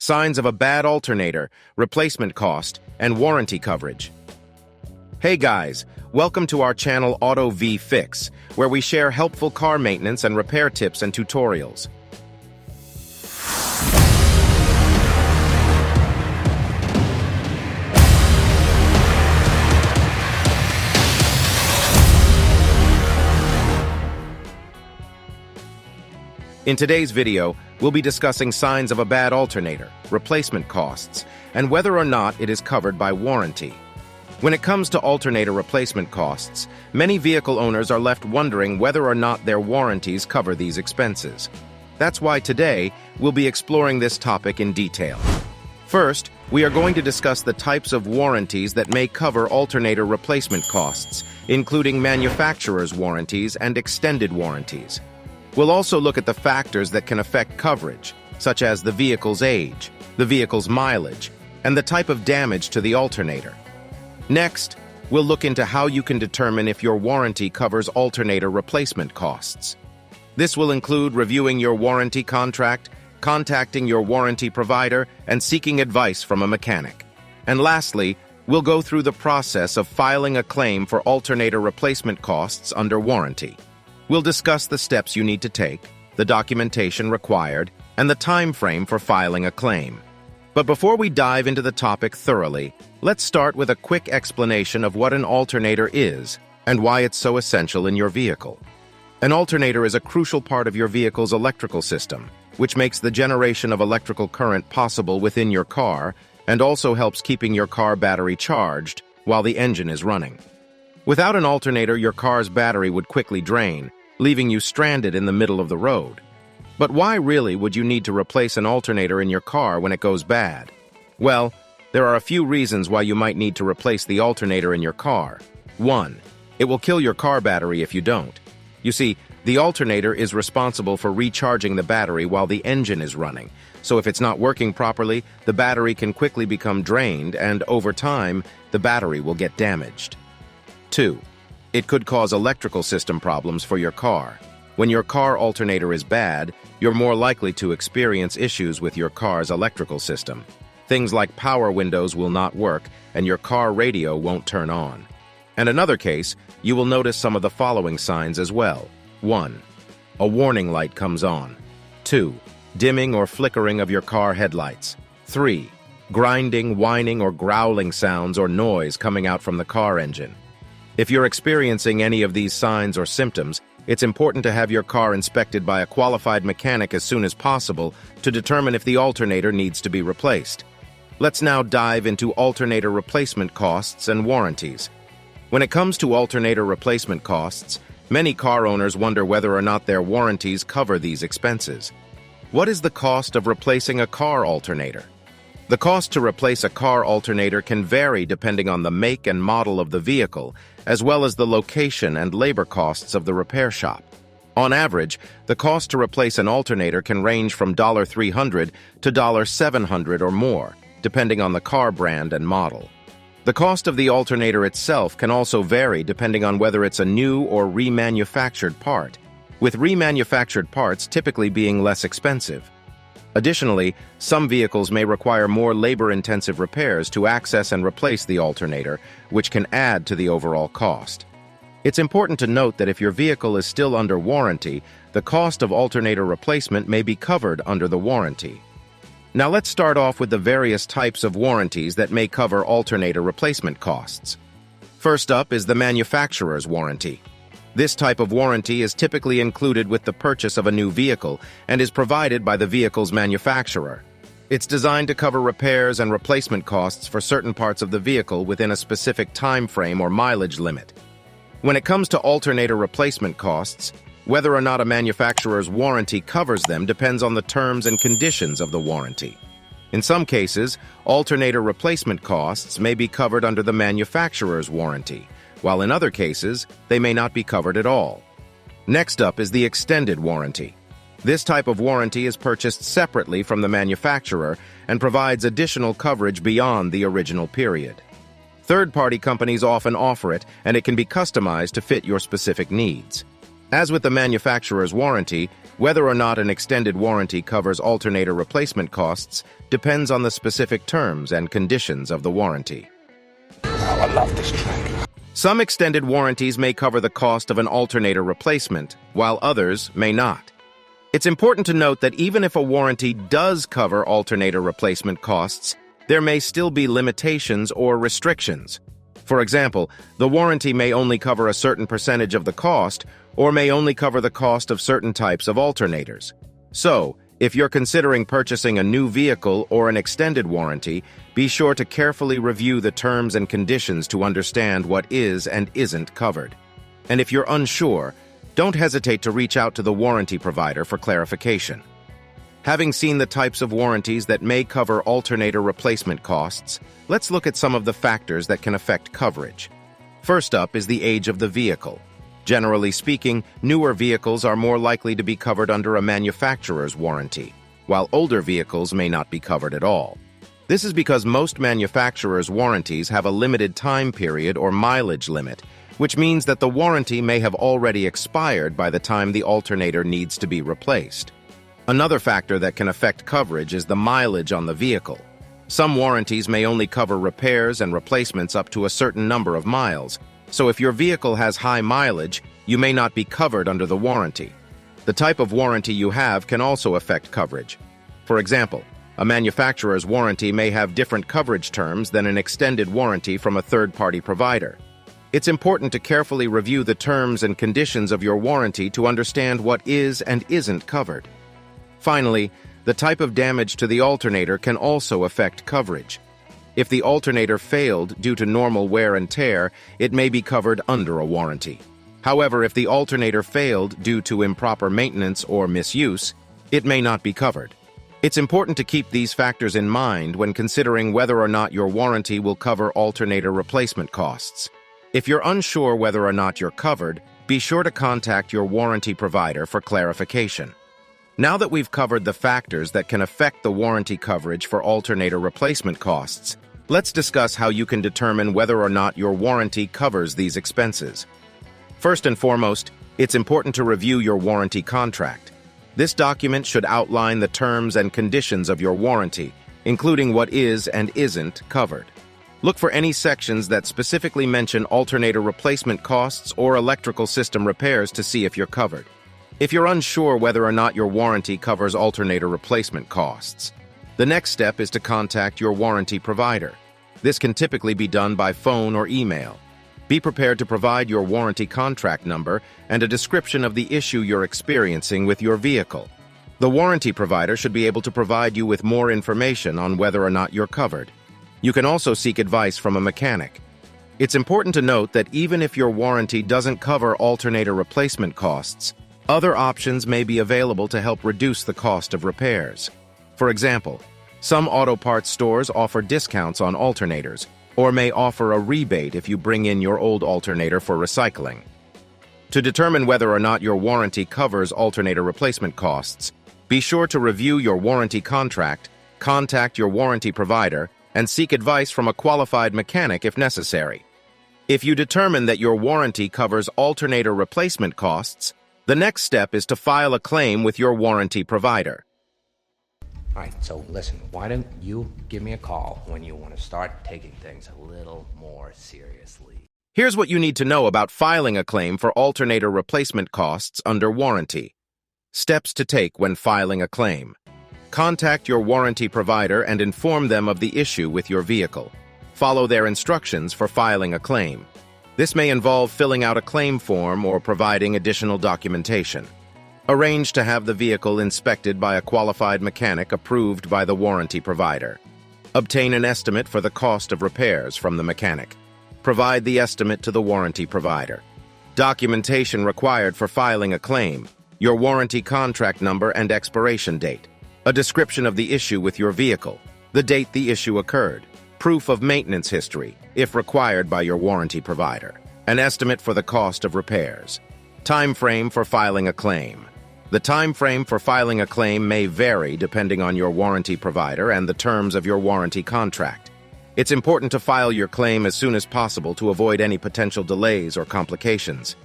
signs of a bad alternator, replacement cost, and warranty coverage. Hey guys, welcome to our channel Auto V Fix, where we share helpful car maintenance and repair tips and tutorials. In today's video, we'll be discussing signs of a bad alternator, replacement costs, and whether or not it is covered by warranty. When it comes to alternator replacement costs, many vehicle owners are left wondering whether or not their warranties cover these expenses. That's why today, we'll be exploring this topic in detail. First, we are going to discuss the types of warranties that may cover alternator replacement costs, including manufacturer's warranties and extended warranties. We'll also look at the factors that can affect coverage, such as the vehicle's age, the vehicle's mileage, and the type of damage to the alternator. Next, we'll look into how you can determine if your warranty covers alternator replacement costs. This will include reviewing your warranty contract, contacting your warranty provider, and seeking advice from a mechanic. And lastly, we'll go through the process of filing a claim for alternator replacement costs under warranty. We'll discuss the steps you need to take, the documentation required, and the time frame for filing a claim. But before we dive into the topic thoroughly, let's start with a quick explanation of what an alternator is and why it's so essential in your vehicle. An alternator is a crucial part of your vehicle's electrical system, which makes the generation of electrical current possible within your car and also helps keeping your car battery charged while the engine is running. Without an alternator, your car's battery would quickly drain, leaving you stranded in the middle of the road. But why really would you need to replace an alternator in your car when it goes bad? Well, there are a few reasons why you might need to replace the alternator in your car. 1. It will kill your car battery if you don't. You see, the alternator is responsible for recharging the battery while the engine is running, so if it's not working properly, the battery can quickly become drained and, over time, the battery will get damaged. 2. It could cause electrical system problems for your car. When your car alternator is bad, you're more likely to experience issues with your car's electrical system. Things like power windows will not work, and your car radio won't turn on. And another case, you will notice some of the following signs as well. 1. A warning light comes on. 2. Dimming or flickering of your car headlights. 3. Grinding, whining, or growling sounds or noise coming out from the car engine. If you're experiencing any of these signs or symptoms, it's important to have your car inspected by a qualified mechanic as soon as possible to determine if the alternator needs to be replaced. Let's now dive into alternator replacement costs and warranties. When it comes to alternator replacement costs, many car owners wonder whether or not their warranties cover these expenses. What is the cost of replacing a car alternator? The cost to replace a car alternator can vary depending on the make and model of the vehicle, as well as the location and labor costs of the repair shop. On average, the cost to replace an alternator can range from $300 to $700 or more, depending on the car brand and model. The cost of the alternator itself can also vary depending on whether it's a new or remanufactured part, with remanufactured parts typically being less expensive. Additionally, some vehicles may require more labor-intensive repairs to access and replace the alternator, which can add to the overall cost. It's important to note that if your vehicle is still under warranty, the cost of alternator replacement may be covered under the warranty. Now let's start off with the various types of warranties that may cover alternator replacement costs. First up is the manufacturer's warranty. This type of warranty is typically included with the purchase of a new vehicle and is provided by the vehicle's manufacturer. It's designed to cover repairs and replacement costs for certain parts of the vehicle within a specific time frame or mileage limit. When it comes to alternator replacement costs, whether or not a manufacturer's warranty covers them depends on the terms and conditions of the warranty. In some cases, alternator replacement costs may be covered under the manufacturer's warranty, while in other cases, they may not be covered at all. Next up is the extended warranty. This type of warranty is purchased separately from the manufacturer and provides additional coverage beyond the original period. Third-party companies often offer it, and it can be customized to fit your specific needs. As with the manufacturer's warranty, Whether or not an extended warranty covers alternator replacement costs depends on the specific terms and conditions of the warranty. Oh, I love this track. Some extended warranties may cover the cost of an alternator replacement, while others may not. It's important to note that even if a warranty does cover alternator replacement costs, there may still be limitations or restrictions. For example, the warranty may only cover a certain percentage of the cost, or may only cover the cost of certain types of alternators. So, if you're considering purchasing a new vehicle or an extended warranty, be sure to carefully review the terms and conditions to understand what is and isn't covered. And if you're unsure, don't hesitate to reach out to the warranty provider for clarification. Having seen the types of warranties that may cover alternator replacement costs, let's look at some of the factors that can affect coverage. First up is the age of the vehicle. Generally speaking, newer vehicles are more likely to be covered under a manufacturer's warranty, while older vehicles may not be covered at all. This is because most manufacturers' warranties have a limited time period or mileage limit, which means that the warranty may have already expired by the time the alternator needs to be replaced. Another factor that can affect coverage is the mileage on the vehicle. Some warranties may only cover repairs and replacements up to a certain number of miles, so if your vehicle has high mileage, you may not be covered under the warranty. The type of warranty you have can also affect coverage. For example, a manufacturer's warranty may have different coverage terms than an extended warranty from a third-party provider. It's important to carefully review the terms and conditions of your warranty to understand what is and isn't covered. Finally, the type of damage to the alternator can also affect coverage. If the alternator failed due to normal wear and tear, it may be covered under a warranty. However, if the alternator failed due to improper maintenance or misuse, it may not be covered. It's important to keep these factors in mind when considering whether or not your warranty will cover alternator replacement costs. If you're unsure whether or not you're covered, be sure to contact your warranty provider for clarification. Now that we've covered the factors that can affect the warranty coverage for alternator replacement costs, let's discuss how you can determine whether or not your warranty covers these expenses. First and foremost, it's important to review your warranty contract. This document should outline the terms and conditions of your warranty, including what is and isn't covered. Look for any sections that specifically mention alternator replacement costs or electrical system repairs to see if you're covered. If you're unsure whether or not your warranty covers alternator replacement costs, the next step is to contact your warranty provider. This can typically be done by phone or email. Be prepared to provide your warranty contract number and a description of the issue you're experiencing with your vehicle. The warranty provider should be able to provide you with more information on whether or not you're covered. You can also seek advice from a mechanic. It's important to note that even if your warranty doesn't cover alternator replacement costs, other options may be available to help reduce the cost of repairs. For example, some auto parts stores offer discounts on alternators, or may offer a rebate if you bring in your old alternator for recycling. To determine whether or not your warranty covers alternator replacement costs, be sure to review your warranty contract, contact your warranty provider, and seek advice from a qualified mechanic if necessary. If you determine that your warranty covers alternator replacement costs, the next step is to file a claim with your warranty provider. All right, so listen, why don't you give me a call when you want to start taking things a little more seriously? Here's what you need to know about filing a claim for alternator replacement costs under warranty. Steps to take when filing a claim. Contact your warranty provider and inform them of the issue with your vehicle. Follow their instructions for filing a claim. This may involve filling out a claim form or providing additional documentation. Arrange to have the vehicle inspected by a qualified mechanic approved by the warranty provider. Obtain an estimate for the cost of repairs from the mechanic. Provide the estimate to the warranty provider. Documentation required for filing a claim: your warranty contract number and expiration date, a description of the issue with your vehicle, the date the issue occurred, proof of maintenance history, if required by your warranty provider, an estimate for the cost of repairs. Time frame for filing a claim. The time frame for filing a claim may vary depending on your warranty provider and the terms of your warranty contract. It's important to file your claim as soon as possible to avoid any potential delays or complications.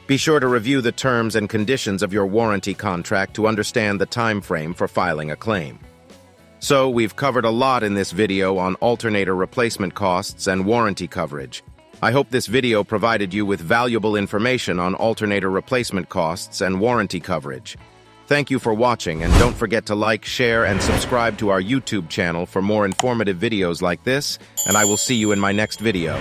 Be sure to review the terms and conditions of your warranty contract to understand the time frame for filing a claim. So, we've covered a lot in this video on alternator replacement costs and warranty coverage. I hope this video provided you with valuable information on alternator replacement costs and warranty coverage. Thank you for watching, and don't forget to like, share, and subscribe to our YouTube channel for more informative videos like this, and I will see you in my next video.